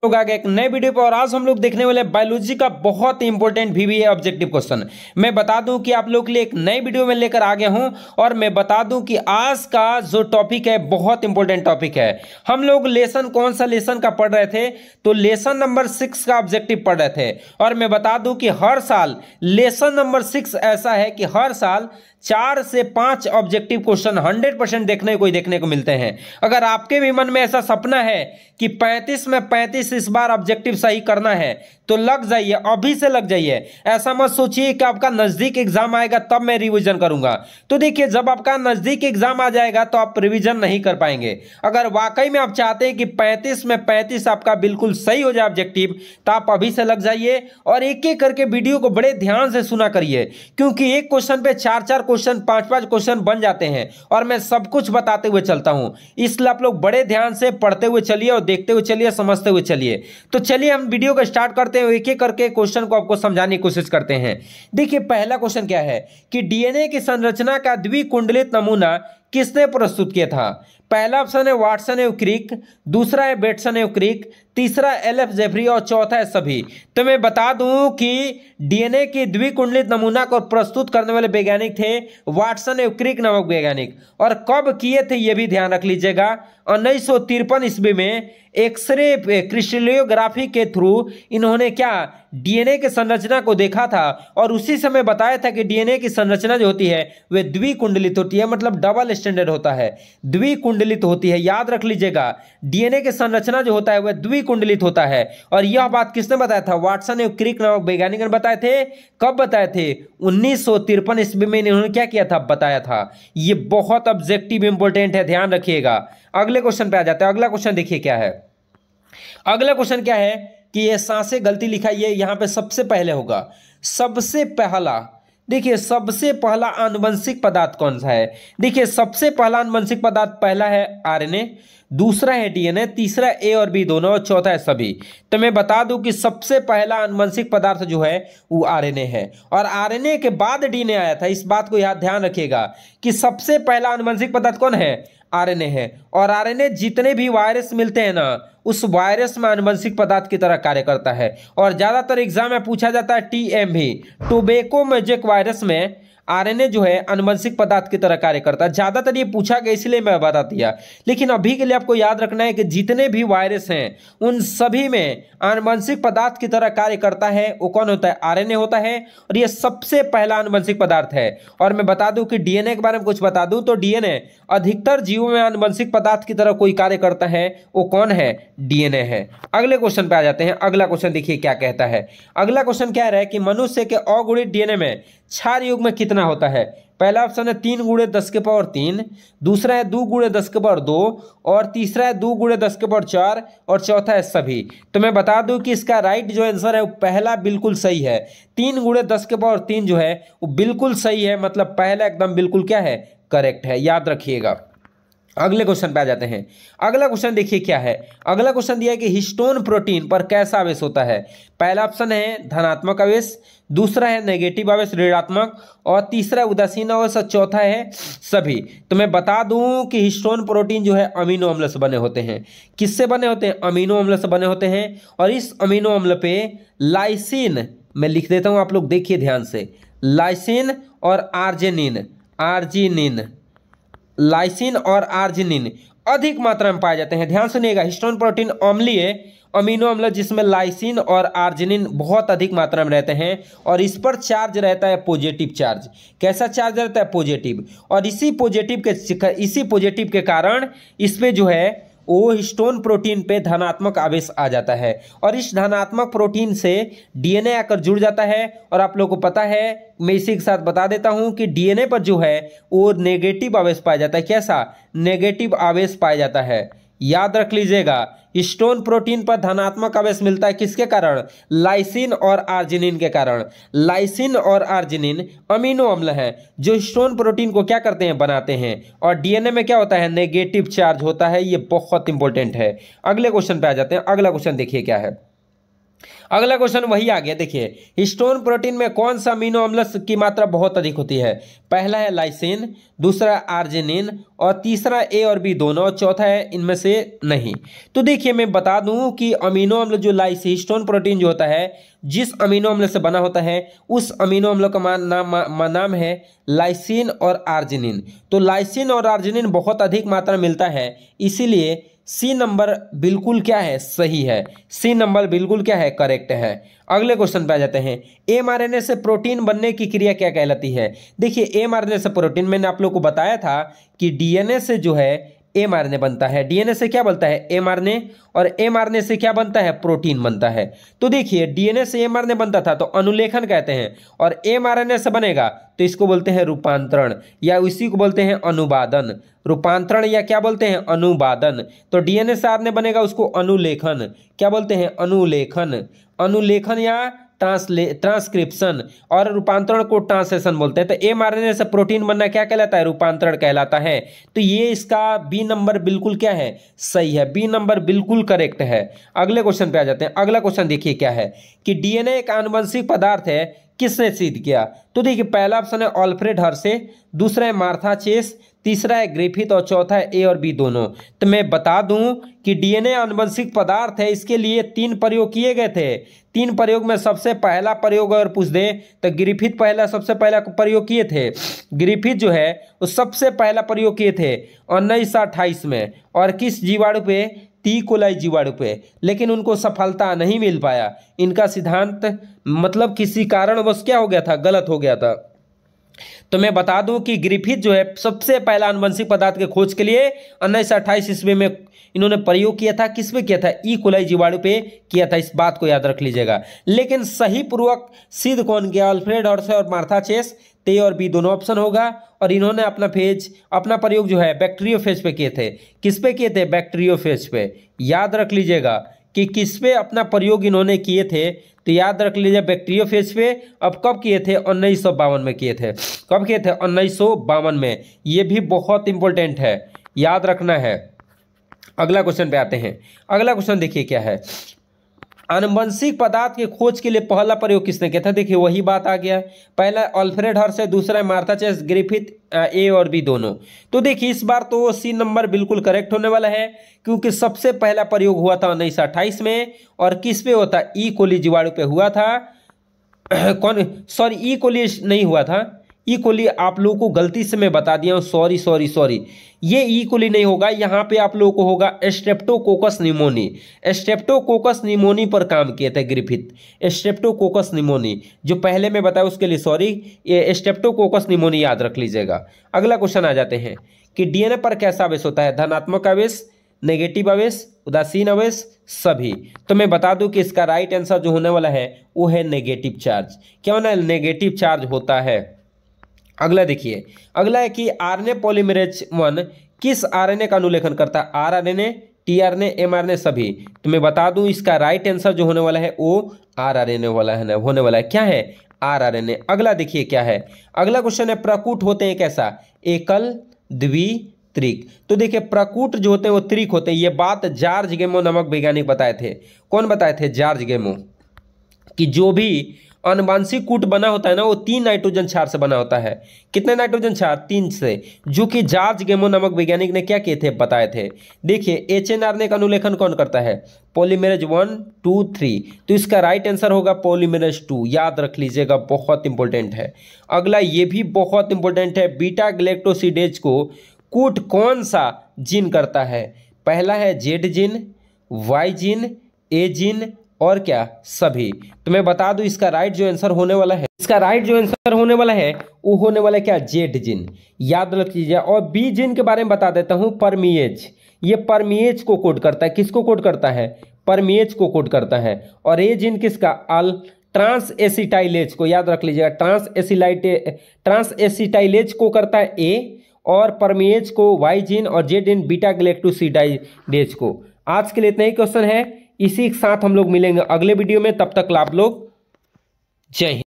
लोग आ गए एक नए वीडियो पर और आज हम लोग देखने वाले बायोलॉजी का बहुत इंपॉर्टेंट वीवीए ऑब्जेक्टिव क्वेश्चन। मैं बता दूं कि आप लोग के लिए एक नई वीडियो में लेकर आ गया हूं और मैं बता दूं कि आज का जो टॉपिक है बहुत इंपॉर्टेंट टॉपिक है। हम लोग लेसन कौन सा लेसन का पढ़ रहे थे, तो लेसन नंबर 6 का ऑब्जेक्टिव पढ़ रहे थे और मैं बता दूं कि हर साल लेसन नंबर 6 ऐसा है कि हर साल 4 से 5 ऑब्जेक्टिव क्वेश्चन 100% देखने को मिलते हैं। अगर आपके भी मन में ऐसा सपना है कि 35 में 35 इस बार ऑब्जेक्टिव सही करना है तो लग जाइए, अभी से लग जाइए। ऐसा मत सोचिए कि आपका नजदीक एग्जाम आएगा तब मैं रिवीजन करूंगा। तो देखिए, जब आपका नजदीक एग्जाम आ जाएगा तो आप रिवीजन नहीं कर पाएंगे। अगर वाकई में आप चाहते हैं कि 35 में 35 आपका बिल्कुल सही हो जाए ऑब्जेक्टिव, तो आप अभी से लग जाइए और एक एक करके वीडियो को बड़े ध्यान से सुना करिए, क्योंकि एक क्वेश्चन पे 4-4 क्वेश्चन 5-5 क्वेश्चन बन जाते हैं और मैं सब कुछ बताते हुए चलता हूं। इसलिए आप लोग बड़े ध्यान से पढ़ते हुए चलिए और देखते हुए चलिए, समझते हुए चलिए। तो चलिए हम वीडियो को स्टार्ट करते हैं, एक एक करके क्वेश्चन को आपको समझाने की कोशिश करते हैं। देखिए, पहला क्वेश्चन क्या है कि डीएनए की संरचना का द्विकुंडलित नमूना किसने प्रस्तुत किया था? पहला ऑप्शन है वाटसन एवं क्रिक, दूसरा है बेटसन एवं क्रिक, तीसरा एल एफ जेफरी और चौथा है सभी। तो मैं बता दूं कि डीएनए की द्विकुंडलित नमूना को प्रस्तुत करने वाले वैज्ञानिक थे वाटसन एवं क्रिक नामक वैज्ञानिक। और कब किए थे यह भी ध्यान रख लीजिएगा, 1953 ईस्वी में एक्सरे क्रिस्टलोग्राफी के थ्रू इन्होंने क्या डीएनए की संरचना को देखा था और उसी समय बताया था कि डीएनए की संरचना जो होती है वह द्विकुंडलित होती है, मतलब डबल स्टैंडर्ड होता है, द्विकुंडलित होती है। याद रख लीजिएगा, डीएनए की संरचना जो होता है वह द्विकुंडलित होता है। और यह बात किसने बताया था? वाटसन एवं क्रिक नामक वैज्ञानिक ने बताए थे। कब बताए थे? 1953 ईस्वी में इन्होंने क्या किया था? बताया था। यह बहुत ऑब्जेक्टिव इंपॉर्टेंट है, ध्यान रखिएगा। अगले क्वेश्चन पे आ जाते हैं। अगला क्वेश्चन देखिए क्या है। अगला क्वेश्चन क्या है कि ये सांसें गलती लिखा, ये यहां पे सबसे पहले होगा। सबसे पहला, देखिए सबसे पहला आनुवंशिक पदार्थ कौन सा है? देखिए सबसे पहला आनुवंशिक पदार्थ, पहला है आरएनए, दूसरा है डीएनए, तीसरा ए और बी दोनों, और चौथा है सभी। तो मैं बता दूं कि सबसे पहला आनुवंशिक पदार्थ जो है वो आरएनए है और आरएनए के बाद डीएनए आया था। इस बात को याद ध्यान रखिएगा कि सबसे पहला आनुवंशिक पदार्थ कौन है? आरएनए है। और आरएनए जितने भी वायरस मिलते हैं ना, उस वायरस में आनुवंशिक पदार्थ की तरह कार्य करता है। और ज्यादातर एग्जाम में पूछा जाता है टीएमवी, टोबैको मैजिक वायरस में आरएनए जो है आनुवंशिक पदार्थ की तरह कार्य करता है। ज्यादातर ये पूछा गया इसलिए मैं बता दिया, लेकिन अभी के लिए आपको याद रखना है कि जितने भी वायरस हैं उन सभी में आनुवंशिक पदार्थ की तरह कार्य करता है वो कौन होता है? आरएनए होता है। और ये सबसे पहला आनुवंशिक पदार्थ है। और मैं बता दूं कि डीएनए के बारे में कुछ बता दूं तो डीएनए अधिकतर जीवों में आनुवंशिक पदार्थ की तरह कोई कार्य करता है, वो कौन है? डीएनए है। अगले क्वेश्चन पे आ जाते हैं। अगला क्वेश्चन देखिए क्या कहता है। अगला क्वेश्चन क्या है कि मनुष्य के अगुणित डीएनए में क्षार युग्म कितना होता है? पहला ऑप्शन है 3 × 10 के पावर 3, दूसरा है 2 × 10 के पावर 2 और तीसरा है 2 × 10 के पावर 4 और चौथा है सभी। तो मैं बता दूं कि इसका राइट जो आंसर है वो पहला बिल्कुल सही है। 3 × 10 के पावर 3 जो है वो बिल्कुल सही है, मतलब पहला एकदम बिल्कुल क्या है? करेक्ट है। याद रखिएगा। अगले क्वेश्चन पे आ जाते हैं। अगला क्वेश्चन देखिए क्या है। अगला क्वेश्चन दिया है कि हिस्टोन प्रोटीन पर कैसा आवेश होता है? पहला ऑप्शन है धनात्मक आवेश, दूसरा है नेगेटिव आवेश ऋणात्मक और तीसरा उदासीन आवेश और चौथा है सभी। तो मैं बता दूं कि हिस्टोन प्रोटीन जो है अमीनो अम्ल से बने होते हैं। किससे बने होते हैं? अमीनो अम्ल से बने होते हैं। और इस अमीनो अम्ल पे लाइसिन, मैं लिख देता हूं, आप लोग देखिए ध्यान से, लाइसिन और आर्जिनिन, लाइसिन और आर्जिनिन अधिक मात्रा में पाए जाते हैं। ध्यान सुनिएगा, हिस्टोन प्रोटीन अम्लीय अमीनो अम्ल जिसमें लाइसिन और आर्जिनिन बहुत अधिक मात्रा में रहते हैं और इस पर चार्ज रहता है पॉजिटिव चार्ज। कैसा चार्ज रहता है? पॉजिटिव। और इसी पॉजिटिव के कारण इस पे जो है वो हिस्टोन प्रोटीन पे धनात्मक आवेश आ जाता है और इस धनात्मक प्रोटीन से डीएनए आकर जुड़ जाता है। और आप लोगों को पता है, मैं इसी के साथ बता देता हूं कि डीएनए पर जो है वो नेगेटिव आवेश पाया जाता है। कैसा? नेगेटिव आवेश पाया जाता है। याद रख लीजिएगा, हिस्टोन प्रोटीन पर धनात्मक आवेश मिलता है किसके कारण? लाइसिन और आर्जिनिन के कारण। लाइसिन और आर्जिनिन अमीनो अम्ल हैं जो हिस्टोन प्रोटीन को क्या करते हैं? बनाते हैं। और डीएनए में क्या होता है? नेगेटिव चार्ज होता है। ये बहुत इंपॉर्टेंट है। अगले क्वेश्चन पे आ जाते हैं। अगला क्वेश्चन देखिए क्या है। अगला क्वेश्चन वही आ गया। देखिए, हिस्टोन प्रोटीन में कौन सा अमीनो अम्ल की मात्रा बहुत अधिक होती है? पहला है लाइसिन, दूसरा आर्जिनिन, और तीसरा ए और बी दोनों, और चौथा है इनमें से नहीं। तो देखिए, मैं बता दूं कि अमीनो अम्ल जो हिस्टोन प्रोटीन जो होता है, जिस अमीनो अम्ल से बना होता है उस अमीनो अम्ल का नाम है लाइसिन और आर्जिनिन। तो लाइसिन और आर्जिनिन बहुत अधिक मात्रा में मिलता है, इसीलिए सी नंबर बिल्कुल क्या है? सही है। सी नंबर बिल्कुल क्या है? करेक्ट है। अगले क्वेश्चन पे आ जाते हैं। एमआरएनए से प्रोटीन बनने की क्रिया क्या कहलाती है? देखिए, एमआरएनए से प्रोटीन, मैंने आप लोग को बताया था कि डीएनए से जो है एमआरएनए बनता है। डीएनए से क्या बनता है? एमआरएनए, और एमआरएनए से क्या बनता है? प्रोटीन बनता है। तो देखिए, डीएनए से एमआरएनए बनता था तो अनुलेखन कहते हैं, और एमआरएनए से बनेगा तो इसको बोलते हैं रूपांतरण, या इसी को बोलते हैं अनुवादन। रूपांतरण या क्या बोलते हैं? अनुवादन। तो डीएनए से आरएनए बनेगा, उसको अनुलेखन क्या बोलते हैं? अनुलेखन। अनुलेखन या ट्रांसक्रिप्शन, और रूपांतरण को ट्रांसलेशन बोलते हैं। तो एमआरएनए से प्रोटीन बनना क्या कहलाता है? रूपांतरण कहलाता है। तो ये इसका बी नंबर बिल्कुल क्या है? सही है। बी नंबर बिल्कुल करेक्ट है। अगले क्वेश्चन पे आ जाते हैं। अगला क्वेश्चन देखिए क्या है कि डीएनए एक आनुवंशिक पदार्थ है, किसने सिद्ध किया? तो देखिए, पहला ऑप्शन है ऑल्फ्रेड हर्शे, दूसरा है मार्था चेस, तीसरा है ग्रिफिथ, और चौथा है ए और बी दोनों। तो मैं बता दूं कि डीएनए आनुवंशिक पदार्थ है, इसके लिए 3 प्रयोग किए गए थे। 3 प्रयोग में सबसे पहला प्रयोग अगर पूछ दे तो ग्रिफिथ सबसे पहला प्रयोग किए थे। ग्रिफिथ जो है वो सबसे पहला प्रयोग किए थे 1928 में, और किस जीवाणु पे? टी कोलाई जीवाणु पे। लेकिन उनको सफलता नहीं मिल पाया। इनका सिद्धांत मतलब किसी कारणवश क्या हो गया था? गलत हो गया था। तो मैं बता दूं कि ग्रिफिथ जो है सबसे पहला आनुवंशिक पदार्थ के खोज के लिए 1928 ईस्वी में इन्होंने प्रयोग किया था। किस पे किया था? ई कोलाई जीवाणु पे किया था। इस बात को याद रख लीजिएगा। लेकिन सही पूर्वक सिद्ध कौन किया? अल्फ्रेड हर्शे और मार्था चेस। ए और बी दोनों ऑप्शन होगा। और इन्होंने अपना प्रयोग जो है बैक्टीरियोफेज पे किए थे। किस पे किए थे? बैक्टीरियोफेज पे। याद रख लीजिएगा कि किस पे अपना प्रयोग इन्होंने किए थे। तो याद रख लीजिए बैक्टीरियोफेज पे। अब कब किए थे? 1952 में किए थे। कब किए थे? 1952 में। ये भी बहुत इंपॉर्टेंट है, याद रखना है। अगला क्वेश्चन पे आते हैं। अगला क्वेश्चन देखिए क्या है। आनुवंशिक पदार्थ के खोज के लिए पहला प्रयोग किसने किया था? देखिए, वही बात आ गया। पहला अल्फ्रेड हर्शे, दूसरा मार्था चेस, ग्रिफिथ, ए और बी दोनों। तो देखिए, इस बार तो सी नंबर बिल्कुल करेक्ट होने वाला है, क्योंकि सबसे पहला प्रयोग हुआ था 1928 में। और किस पे होता? ई कोली जीवाणु पे हुआ था। ई कोली नहीं हुआ था। ई कोली आप लोगों को गलती से मैं बता दिया हूँ, सॉरी। ये ई कोली नहीं होगा, यहाँ पे आप लोगों को होगा स्ट्रेप्टोकोकस निमोनी। स्ट्रेप्टोकोकस निमोनी पर काम किए थे ग्रिफिथ। स्ट्रेप्टोकोकस निमोनी जो पहले मैं बताया उसके लिए सॉरी, ये स्ट्रेप्टोकोकस निमोनी याद रख लीजिएगा। अगला क्वेश्चन आ जाते हैं कि डीएनए पर कैसा आवेश होता है? धनात्मक आवेश, नेगेटिव आवेश, उदासीन आवेश, सभी। तो मैं बता दूं कि इसका राइट आंसर जो होने वाला है वो है नेगेटिव चार्ज। क्या होना है? नेगेटिव चार्ज होता है। अगला देखिए, अगला है कि आरएनए पॉलीमरेज 1 किस आरएनए का अनुलेखन करता है? आरआरएनए, टीआरएनए, एमआरएनए, सभी। तो मैं बता दूं इसका राइट आंसर जो होने वाला है वो आरआरएनए होने वाला है। क्या है? आरआरएनए। अगला देखिए क्या है। अगला क्वेश्चन है प्रकूट होते हैं कैसा? एकल, द्वि, त्रिक। तो देखिए, प्रकूट जो होते हैं वो त्रिक होते हैं। ये बात जॉर्ज गेमो नामक वैज्ञानिक बताए थे। कौन बताए थे? जॉर्ज गेमो। कि जो भी अनुवांशिक कूट बना होता है ना, वो 3 नाइट्रोजन क्षार से बना होता है। कितने नाइट्रोजन क्षार? 3 से, जो कि जॉर्ज गेमो नामक वैज्ञानिक ने क्या किए थे? बताए थे। देखिए, एचएनआरएनए का अनुलेखन कौन करता है? पॉलीमरेज 1, 2, 3। तो इसका राइट आंसर होगा पॉलीमरेज 2। याद रख लीजिएगा, बहुत इंपॉर्टेंट है। अगला ये भी बहुत इंपॉर्टेंट है। बीटा ग्लैक्टोसिडेज को कूट कौन सा जीन करता है? पहला है जेड जीन, वाई जीन, ए जीन, और क्या? सभी। तो मैं बता दूं इसका राइट जो आंसर होने वाला है, वो होने वाला है क्या? Z gene. याद रख लीजिए। और बी जीन के बारे में बता देता हूं, परमीएज। ये परमीएज को कोड करता है। किसको कोड करता है? परमीएज को कोड करता है। और ए जीन किसका? ट्रांस एसिटाइलेज को। याद रख लीजिएगा, ट्रांस एसिटाइलेज को करता है ए, और परमीएज को वाई जीन, और जेड जीन बीटा ग्लैक्टोसिडेज को। आज के लिए इतना ही क्वेश्चन है। इसी के साथ हम लोग मिलेंगे अगले वीडियो में। तब तक आप लोग जय हिंद।